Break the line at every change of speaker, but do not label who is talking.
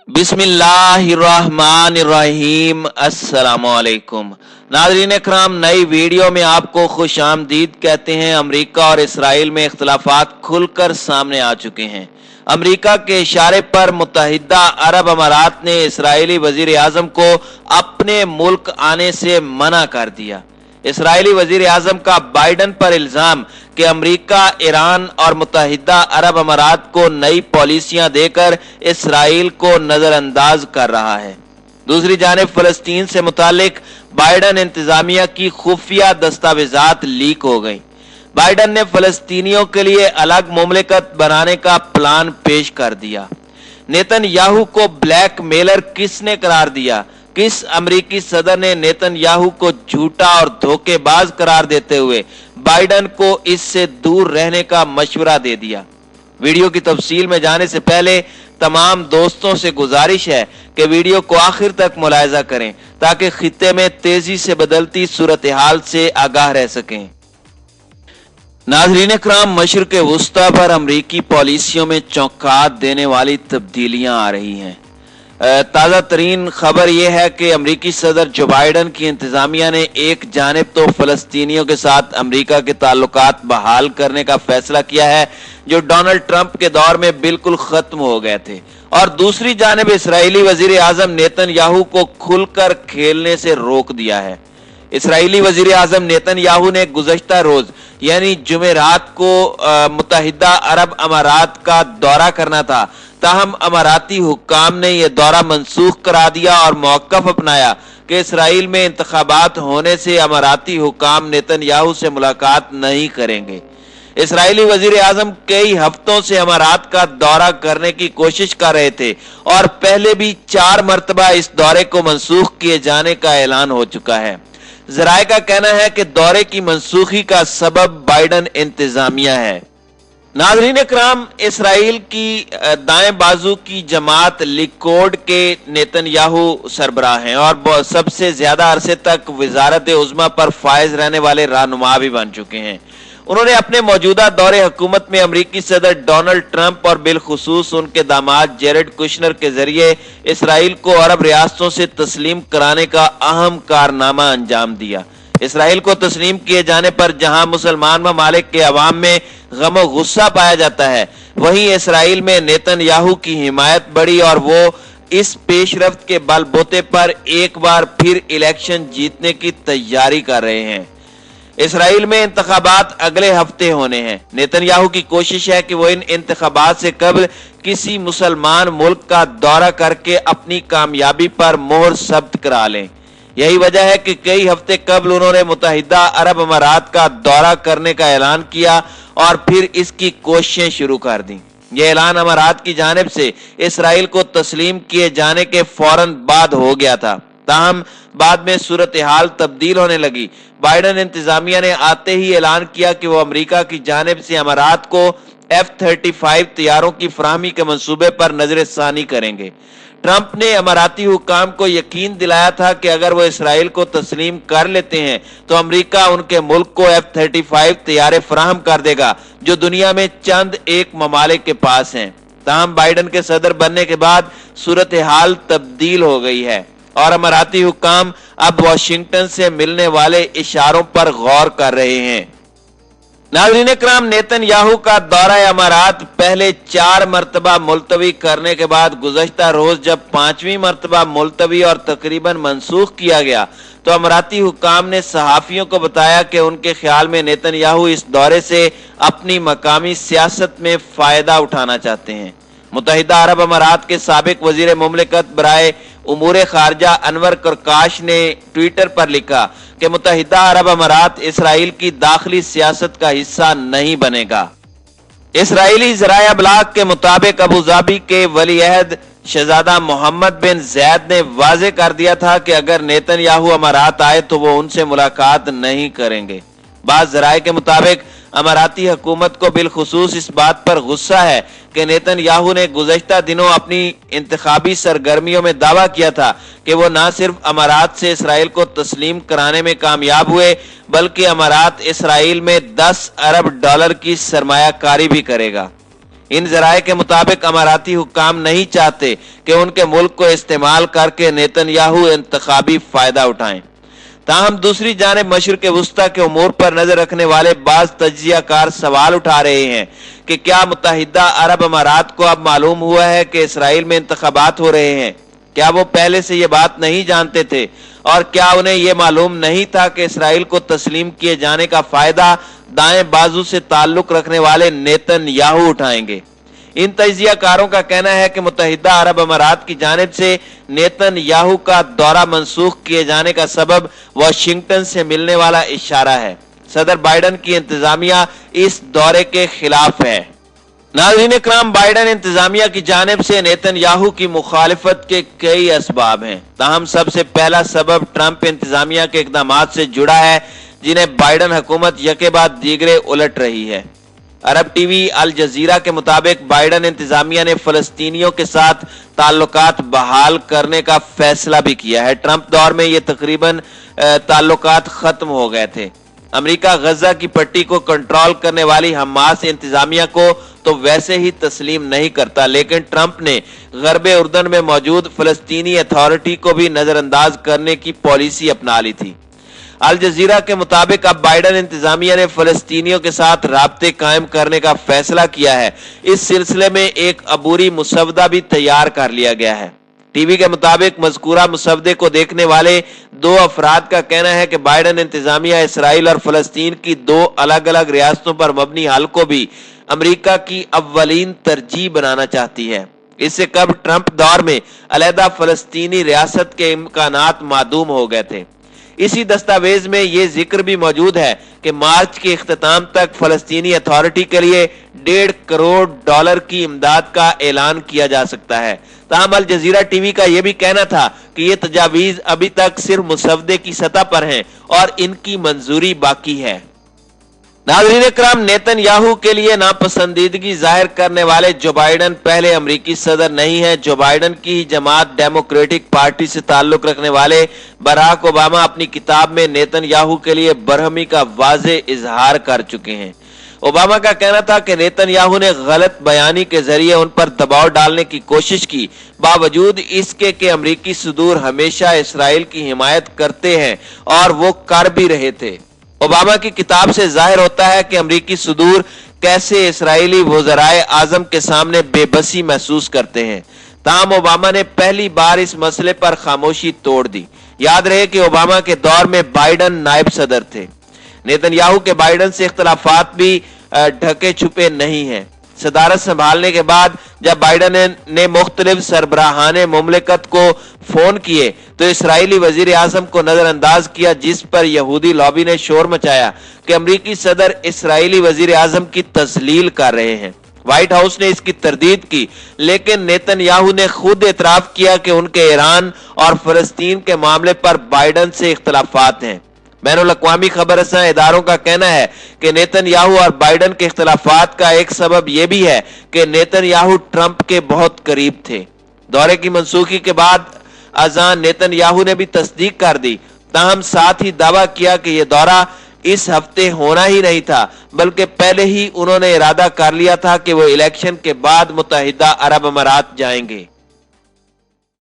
बिस्मिल्लाहिर्रहमानिर्रहीम। अस्सलामुअलैकुम नाज़रीन इकराम, नई वीडियो में आपको खुश आमदीद कहते हैं। अमेरिका और इसराइल में इख्तलाफात खुलकर सामने आ चुके हैं। अमेरिका के इशारे पर मुत्तहिदा अरब अमारात ने इसराइली वजीर आजम को अपने मुल्क आने से मना कर दिया। इसराइली वजीर आजम का बाइडन पर इल्जाम कि अमेरिका, ईरान और मुत्तहिदा अरब अमारात को नई पॉलिसियां देकर इसराइल को नजरअंदाज कर रहा है। दूसरी जानिब फलस्तीन से मुतालिक बाइडन इंतजामिया की खुफिया दस्तावेजात लीक हो गई। बाइडन ने फलस्तीनियों के लिए अलग मुमलिकत बनाने का प्लान पेश कर दिया। नेतन्याहू को ब्लैक मेलर किसने करार दिया? किस अमरीकी सदर ने नेतन्याहू को झूठा और धोखेबाज करार देते हुए बाइडन को इससे दूर रहने का मशवरा दे दिया? वीडियो की तफसील में जाने से पहले तमाम दोस्तों से गुजारिश है कि वीडियो को आखिर तक मुलाहिजा करें ताकि खित्ते में तेजी से बदलती सूरत हाल से आगाह रह सकें। नाज़रीन इकराम, मशरिक़ वुस्ता पर अमरीकी पॉलिसियों में चौंका देने वाली तब्दीलियां आ रही हैं। ताज़ा तरीन खबर यह है कि अमरीकी सदर जो बाइडन की इंतजामिया ने एक जानिब तो फलस्तीनियों के साथ अमरीका के ताल्लुकात बहाल करने का फैसला किया है जो डोनाल्ड ट्रंप के दौर में बिल्कुल खत्म हो गए थे, और दूसरी जानिब इसराइली वजीर आजम नेतन्याहू को खुलकर खेलने से रोक दिया है। इसराइली वजीर आजम नेतन्याहू ने गुज़श्ता रोज यानी जुमेरात को मुत्तहिदा अरब अमारात का दौरा करना था, ताहम अमाराती हुक्काम ने यह दौरा मंसूख करा दिया और मौक़िफ़ अपनाया कि इसराइल में इंतखाबात होने से अमाराती हुक्काम नेतन्याहू से मुलाकात नहीं करेंगे। इसराइली वजीर आजम कई हफ्तों से अमारात का दौरा करने की कोशिश कर रहे थे और पहले भी 4 मरतबा इस दौरे को मंसूख किए जाने का ऐलान हो चुका है। ज़राए का कहना है कि दौरे की मंसूखी का सबब बाइडन इंतजामिया है। नाज़रीन इकराम, इसराइल की दाएं बाजू की जमात लिकोड के नेतन्याहू सरबराह हैं और सबसे ज्यादा अरसे तक वजारत उज़्मा पर फायज रहने वाले रहनुमा भी बन चुके हैं। उन्होंने अपने मौजूदा दौरे हुकूमत में अमरीकी सदर डोनाल्ड ट्रंप और बिलखुसूस उनके दामाद जेरेड कुशनर के जरिए इसराइल को अरब रियासतों से तस्लीम कराने का अहम कारनामा अंजाम दिया। इसराइल को तस्लीम किए जाने पर जहां मुसलमान ममालिक के अवाम में गम गुस्सा पाया जाता है, वहीं इसराइल में नेतन्याहू की हिमायत बढ़ी और वो इस पेशरफ्त के बलबूते पर एक बार फिर इलेक्शन जीतने की तैयारी कर रहे हैं। इसराइल में इंतखाबात अगले हफ्ते होने हैं। नेतन्याहू की कोशिश है कि वो इन इंतखाबात से कबल किसी मुसलमान मुल्क का दौरा करके अपनी कामयाबी पर मोहर सब्त करा लें। यही वजह है कि कई हफ्ते कबल उन्होंने मुत्तहिदा अरब अमारात का दौरा करने का ऐलान किया और फिर इसकी कोशिशें शुरू कर दी। यह ऐलान अमारात की जानिब से इसराइल को तस्लीम किए जाने के फौरन बाद हो गया था, ताहम बाद में सूरत हाल तब्दील होने लगी। बाइडन इंतजामिया ने आते ही ऐलान किया कि वो अमेरिका की जानिब से अमारात को F-35 तैयारों की फराहमी के मंसूबे पर नजरसानी करेंगे। ट्रंप ने अमाराती हुक्काम को यकीन दिलाया था कि अगर वो इसराइल को तस्लीम कर लेते हैं तो अमेरिका उनके मुल्क को F-35 तैयारे फराहम कर देगा जो दुनिया में चंद एक ममालिक के पास हैं। ताहम बाइडन के सदर बनने के बाद सूरत हाल तब्दील हो गई है और अमाराती हुक्काम अब वाशिंगटन से मिलने वाले इशारों पर गौर कर रहे हैं। नाज़रीन इकराम, नेतन्याहू का दौरा अमारात पहले 4 मरतबा मुलतवी करने के बाद गुज़श्ता रोज जब 5वीं मरतबा मुलतवी और तकरीबन मंसूख किया गया तो अमाराती हुक्काम ने सहाफ़ियों को बताया कि उनके ख्याल में नेतन्याहू इस दौरे से अपनी मकामी सियासत में फ़ायदा उठाना चाहते हैं। मुत्तहिदा अरब अमारात के साबिक वजीर मुमलिकत बराए उमूर खारजा अनवर करकाश ने ट्विटर पर लिखा कि मुत्तहिदा अरब अमारात इसराइल की दाखिली सियासत का हिस्सा नहीं बनेगा। इसराइली ज़राए अबलाग के मुताबिक अबू धाबी के वली अहद शहजादा मोहम्मद बिन जैद ने वाज़े कर दिया था कि अगर नेतन्याहू अमारात आए तो वो उनसे मुलाकात नहीं करेंगे। बाज़ ज़राए के मुताबिक अमाराती हुकूमत को बिलखुसूस इस बात पर गुस्सा है कि नेतन्याहू ने गुज़श्ता दिनों अपनी इंतखाबी सरगर्मियों में दावा किया था कि वो न सिर्फ अमारात से इसराइल को तस्लीम कराने में कामयाब हुए बल्कि अमारात इसराइल में $10 अरब की सरमायाकारी भी करेगा। इन जराए के मुताबिक अमाराती हुक्काम नहीं चाहते कि उनके मुल्क को इस्तेमाल करके नेतन्याहू इंतखाबी फायदा उठाएं। ताहम दूसरी जानिब मशरिक़ वुस्ता के उमूर पर नजर रखने वाले बाज तज्जियाकार सवाल उठा रहे हैं कि क्या मुत्तहिदा अरब अमारात को अब मालूम हुआ है कि इसराइल में इंतखाबात हो रहे हैं? क्या वो पहले से ये बात नहीं जानते थे? और क्या उन्हें यह मालूम नहीं था कि इसराइल को तस्लीम किए जाने का फायदा दाएं बाजू से ताल्लुक रखने वाले नेतन्याहू उठाएंगे? इन तज्जियाकारों का कहना है कि मुत्तहिदा अरब अमारात की जानिब से नेतन्याहू का दौरा मंसूख किए जाने का सबब वाशिंगटन से मिलने वाला इशारा है। सदर बाइडन की इंतजामिया इस दौरे के खिलाफ है। नाज़रीन इकराम, बाइडन इंतजामिया की जानिब से नेतन्याहू की मुखालिफत के कई असबाब हैं। ताहम सबसे पहला सबब ट्रंप इंतजामिया के इक़दामात से जुड़ा है जिन्हें बाइडन हुकूमत यके बाद दीगरे उलट रही है। अरब टीवी अल जजीरा के मुताबिक बाइडन इंतजामिया ने फलस्तीनियों के साथ ताल्लुकात बहाल करने का फैसला भी किया है। ट्रंप दौर में ये तकरीबन ताल्लुकात खत्म हो गए थे। अमेरिका गजा की पट्टी को कंट्रोल करने वाली हमास इंतजामिया को तो वैसे ही तस्लीम नहीं करता, लेकिन ट्रंप ने गरबे उर्दन में मौजूद फलस्तीनी अथॉरिटी को भी नजरअंदाज करने की पॉलिसी अपना ली थी। अल जजीरा के मुताबिक अब बाइडन इंतजामिया ने फलस्तीनियों के साथ राब्ते कायम करने का फैसला किया है। इस सिलसिले में एक अबूरी मुसवदा भी तैयार कर लिया गया है। टीवी के मुताबिक मज़कूरा मुसवदे को देखने वाले दो अफराद का कहना है कि बाइडन इंतजामिया इसराइल और फलस्तीन की दो अलग अलग रियासतों पर मबनी हल को भी अमेरिका की अव्वलीन तरजीह बनाना चाहती है। इससे कब ट्रंप दौर में अलहदा फलस्तीनी रियासत के इम्कानात मादूम हो गए थे। इसी दस्तावेज में ये जिक्र भी मौजूद है कि मार्च के इख्तिताम तक फलस्तीनी अथॉरिटी के लिए $1.5 करोड़ की इमदाद का ऐलान किया जा सकता है। ताहम अल जजीरा टीवी का यह भी कहना था कि ये तजावीज अभी तक सिर्फ मुसवदे की सतह पर हैं और इनकी मंजूरी बाकी है। नाज़रीन इकराम, नेतन्याहू के लिए नापसंदीदगी जाहिर करने वाले जो बाइडन पहले अमरीकी सदर नहीं है। जो बाइडन की ही जमात डेमोक्रेटिक पार्टी से ताल्लुक रखने वाले बराक ओबामा अपनी किताब में नेतन्याहू के लिए बरहमी का वाज़े इजहार कर चुके हैं। ओबामा का कहना था कि नेतन्याहू ने गलत बयानी के जरिए उन पर दबाव डालने की कोशिश की, बावजूद इसके कि अमरीकी सदूर हमेशा इसराइल की हिमायत करते हैं और वो कर भी रहे थे। ओबामा की किताब से जाहिर होता है कि अमरीकी सदूर कैसे इसराइली वज़राए आज़म के सामने बेबसी महसूस करते हैं। ताहम ओबामा ने पहली बार इस मसले पर खामोशी तोड़ दी। याद रहे कि ओबामा के दौर में बाइडन नायब सदर थे। नेतन्याहू के बाइडन से इख्तलाफात भी ढके छुपे नहीं हैं। सदारत संभालने के बाद जब बाइडन ने मुख्तलिफ सरबराहाने मुमलिकत को फोन किए तो इसराइली वजीर आजम को नजरअंदाज किया, जिस पर यहूदी लॉबी ने शोर मचाया कि अमरीकी सदर इसराइली वजीर आजम की तजलील कर रहे हैं। व्हाइट हाउस ने इसकी तरदीद की, लेकिन नेतन्याहू ने खुद एतराफ किया कि उनके ईरान और फलस्तीन के मामले पर बाइडन से इख्तलाफात हैं। बैनुल-अक़वामी खबर-रसां इदारों का कहना है कि नेतन्याहू और बाइडन के इख्तलाफात का एक सबब यह भी है कि नेतन्याहू ट्रंप के बहुत करीब थे। दौरे की मनसूखी के बाद अजान नेतन्याहू ने भी तस्दीक कर दी, ताहम साथ ही दावा किया कि यह दौरा इस हफ्ते होना ही नहीं था, बल्कि पहले ही उन्होंने इरादा कर लिया था कि वो इलेक्शन के बाद मुत्तहिदा अरब अमारात जाएंगे।